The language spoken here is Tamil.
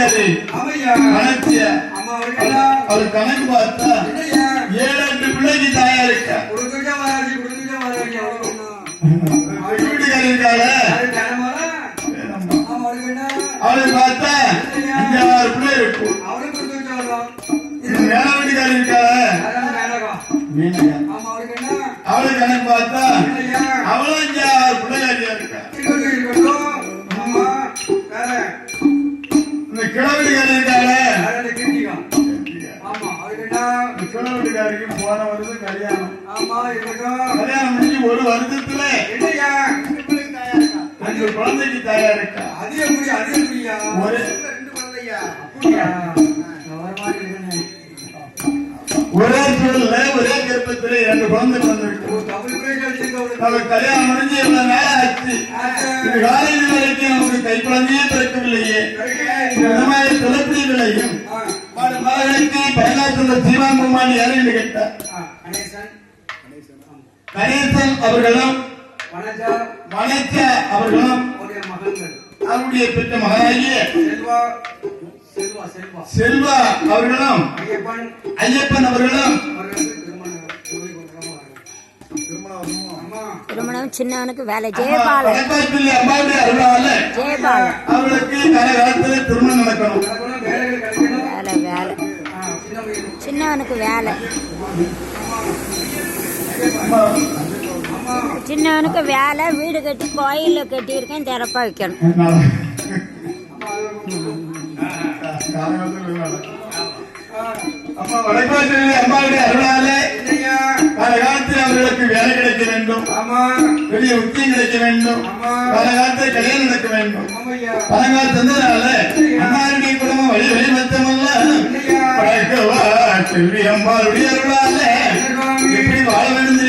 மாமியாரு அவர் கணக்கு பார்த்தா 7-8 பிள்ளைக்கு தாயா இருக்கா. வீட்டுக்காரி இருக்காள அவளுக்கு பார்த்தா 5-6 பிள்ளை இருக்கும். மேல வீட்டுக்காரி இருக்காள அவளுக்கு கணக்கு பார்த்தா அவளும் 5-6 பிள்ளையா இருக்கா. இந்த கிழவீட்டுக்காரி இருக்காள கிழவீட்டுக்காரிக்கு போன வருஷம் கல்யாணம். கல்யாணம் முடிஞ்சு 1 வருஷத்துல 2 குழந்தைக்கு தயாரா இருக்கா. ஒரே சூழல்ல ஒரே கர்ப்பத்துல 2 குழந்தை வந்திருக்கு. கல்யாணம் முடிஞ்சு எவ்வளவு நாள் ஆச்சு. இது காலையில் வரைக்கும் நமக்கு கை குழந்தையே பிறக்கவில்லையே. பிறப்பிலையும் மகளுக்கு பயனாற்றுள்ள சீமாங்குமாரி யாரும் கேட்டார். கணேசன் அவர்களும் வனஜா அவர்களும் அவருடைய பெற்ற மகனாகிய செல்வா அவர்களும் ஐயப்பன் அவர்களும் திருமணம் சின்னவனுக்கு வேலை ஜெயபாலன் அவர்களுக்கு காலகாலத்தில் திருமணம் நடக்கணும். வேலை வேலை சின்னவனுக்கு வேலை சின்னவனுக்கு வேலை வீடு கட்டி கோயில கட்டி இருக்கேன் திறப்பா வைக்கணும். அம்மாவுடைய அருளாலே காலகாலத்தில் அவர்களுக்கு வேலை கிடைக்க வேண்டும். பெரிய உத்தியம் கிடைக்க வேண்டும். காலகாலத்தில் கல்யாணம் நடக்க வேண்டும். பழங்கால தந்தனால அம்மாவுடைய குடும்பம் வழி வழி மத்தமல்ல செல்வி அம்மாவுடைய அருளாலே எப்படி வாழ வேண்டும்